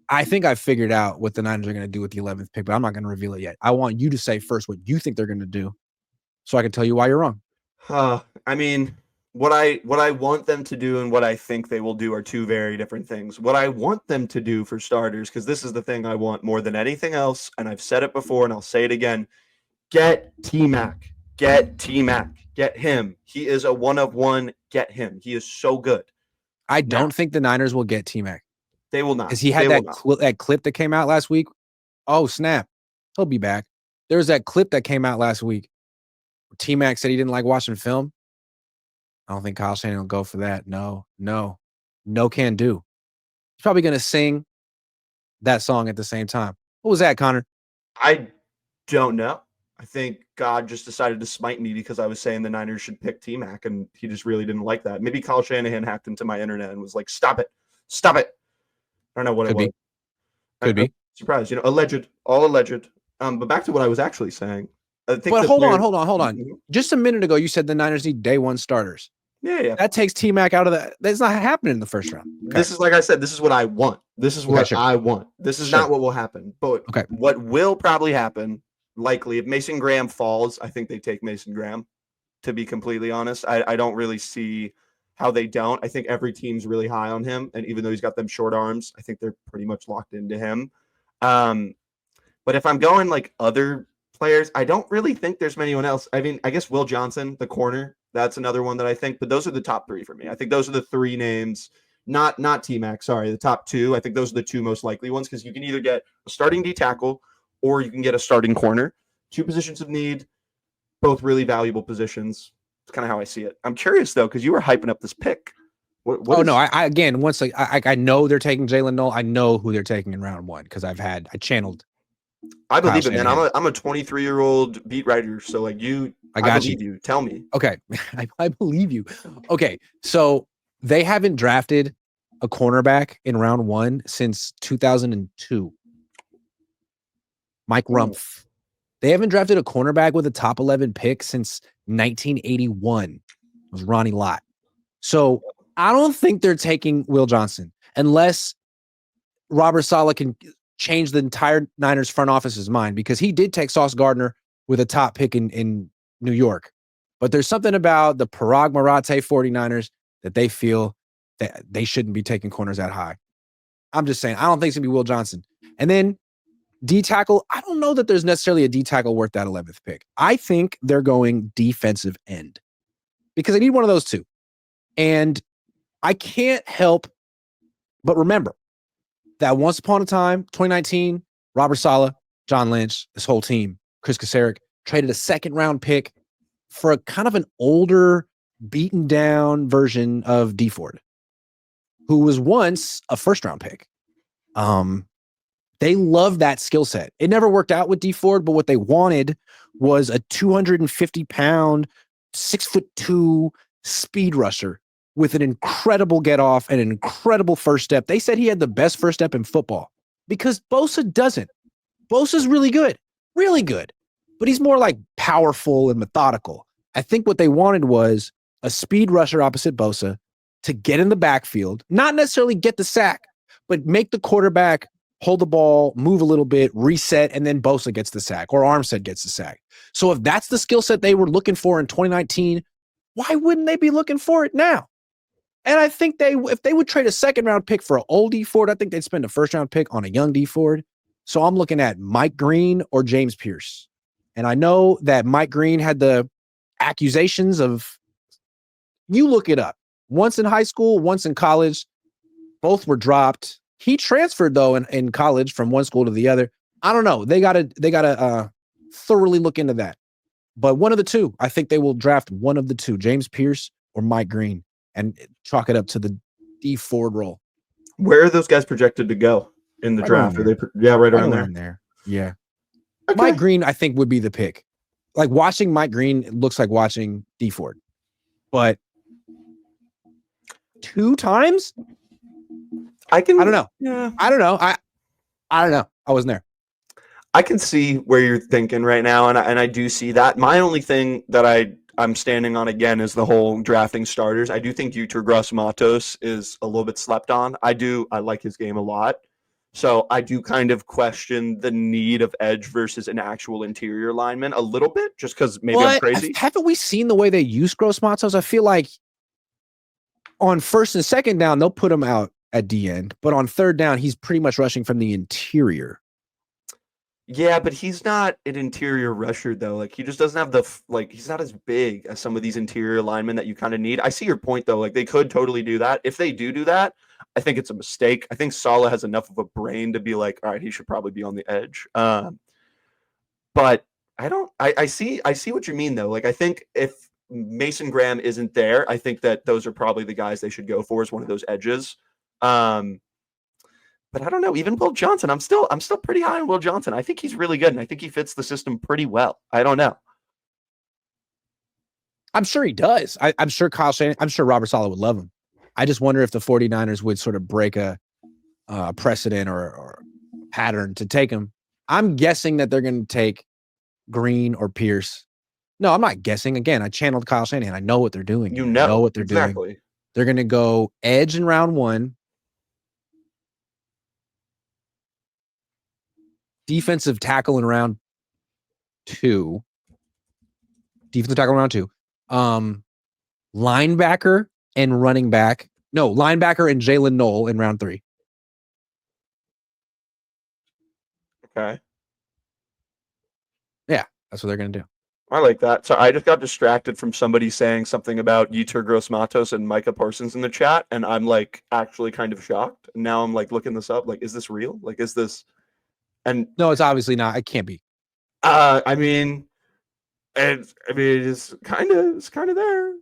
I think I figured out what the Niners are going to do with the 11th pick, but I'm not going to reveal it yet. I want you to say first what you think they're going to do so I can tell you why you're wrong. I mean, what I want them to do and what I think they will do are two very different things. What I want them to do for starters, because this is the thing I want more than anything else, and I've said it before and I'll say it again. Get T Mac. Get T Mac. Get him. He is a one of one. Get him. He is so good. I Now, don't think the Niners will get T-Mac they will because not. he had They will not. that clip that came out last week. Oh, snap. He'll be back. There's that clip that came out last week. T-Mac said he didn't like watching film. I don't think Kyle Shanahan will go for that. No can do. He's probably going to sing that song at the same time. What was that, Connor? I don't know. I think God just decided to smite me because I was saying the Niners should pick T Mac, and he just really didn't like that. Maybe Kyle Shanahan hacked into my internet and was like, "Stop it, stop it." I don't know what it Could was. be. Could I'm be. surprised, alleged, all alleged. But back to what I was actually saying. I think But the hold player. on. Mhm. Just a minute ago, you said the Niners need day one starters. Yeah, yeah. That takes T-Mac out of that. That's not happening in the first round. Okay. This is like I said. This is what I want. This is Okay, what sure. I want. This is Sure. not what will happen. But Okay. what will probably happen, likely, if Mason Graham falls, I think they take Mason Graham. To be completely honest, I don't really see how they don't. I think every team's really high on him, and even though he's got them short arms, I think they're pretty much locked into him. Um, but if I'm going like other players, I don't really think there's anyone else. I mean, I guess Will Johnson, the corner, that's another one that I think. But those are the top three for me. I think those are the three names. Not T Mac, sorry, the top two. I think those are the two most likely ones because you can either get a starting D tackle or you can get a starting corner. Two positions of need, both really valuable positions. It's kind of how I see it. I'm curious though because you were hyping up this pick. What Oh is? no! I again, once I know they're taking Jalen Noel. I know who they're taking in round one because I channeled I Kyle believe it, man. Shanahan. I'm a 23-year-old beat writer, so like you, I I got you. believe you. Tell me. Okay, I believe you. Okay, so they haven't drafted a cornerback in round one since 2002. Mike Ooh. Rumpf. They haven't drafted a cornerback with a top 11 pick since 1981. It was Ronnie Lott. So I don't think they're taking Will Johnson unless Robert Saleh can change the entire Niners front office's mind because he did take Sauce Gardner with a top pick in New York. But there's something about the Parag Marathe 49ers that they feel that they shouldn't be taking corners that high. I'm just saying, I don't think it's going to be Will Johnson. And then D tackle, I don't know that there's necessarily a D tackle worth that 11th pick. I think they're going defensive end because they need one of those two. And I can't help but remember that once upon a time, 2019, Robert Saleh, John Lynch, this whole team, Chris Kasarik, traded a second round pick for a kind of an older, beaten down version of D Ford, who was once a first round pick. They love that skill set. It never worked out with D Ford, but what they wanted was a 250-pound, 6'2" speed rusher with an incredible get off and an incredible first step. They said he had the best first step in football because Bosa doesn't. Bosa's really good, but he's more like powerful and methodical. I think what they wanted was a speed rusher opposite Bosa to get in the backfield, not necessarily get the sack, but make the quarterback hold the ball, move a little bit, reset, and then Bosa gets the sack or Armstead gets the sack. So if that's the skill set they were looking for in 2019, why wouldn't they be looking for it now? And I think if they would trade a second round pick for an old D Ford, I think they'd spend a first round pick on a young D Ford. So I'm looking at Mike Green or James Pierce. And I know that Mike Green had the accusations of, you look it up, once in high school, once in college, both were dropped. He transferred though in college from one school to the other. I don't know. They gotta thoroughly look into that. But one of the two, I think they will draft one of the two, James Pierce or Mike Green, and chalk it up to the D Ford role. Where are those guys projected to go in the Right draft? around Are there. they? Yeah, right around there. Yeah. Okay. Mike Green, I think, would be the pick. Like watching Mike Green looks like watching D Ford. But 2 times? I don't know. Yeah. I don't know. I don't know. I wasn't there. I can see where you're thinking right now, and I do see that. My only thing that I'm standing on again is the whole drafting starters. I do think Yetur Gross Matos is a little bit slept on. I like his game a lot. So I do kind of question the need of edge versus an actual interior lineman a little bit, just because maybe I'm crazy. Haven't we seen the way they use Gross Matos? I feel like on first and second down, they'll put him out at D end, but on third down, he's pretty much rushing from the interior. Yeah, but he's not an interior rusher though. Like he just doesn't have he's not as big as some of these interior linemen that you kind of need. I see your point though. Like they could totally do that. If they do that, I think it's a mistake. I think Saleh has enough of a brain to be like, all right, he should probably be on the edge. But I don't. I see what you mean though. Like I think if Mason Graham isn't there, I think that those are probably the guys they should go for as one of those edges. But I don't know. Even Will Johnson, I'm still pretty high on Will Johnson. I think he's really good, and I think he fits the system pretty well. I don't know. I'm sure he does. I'm sure Kyle Shanahan, I'm sure Robert Saleh would love him. I just wonder if the 49ers would sort of break a precedent or pattern to take him. I'm guessing that they're going to take Green or Pierce. No, I'm not guessing. Again, I channeled Kyle Shanahan. I know what they're doing. You know what they're exactly doing. They're going to go edge in round 1. Defensive tackle in round 2. Defensive tackle in round 2. Linebacker and running back. No, linebacker and Jalen Knoll in round 3. Okay. Yeah, that's what they're going to do. I like that. So I just got distracted from somebody saying something about Yetur Gross-Matos and Micah Parsons in the chat, and I'm like actually kind of shocked. And now I'm like looking this up. Like, is this real? Like, is this? And no, it's obviously not. It can't be. I mean, it's kind of there.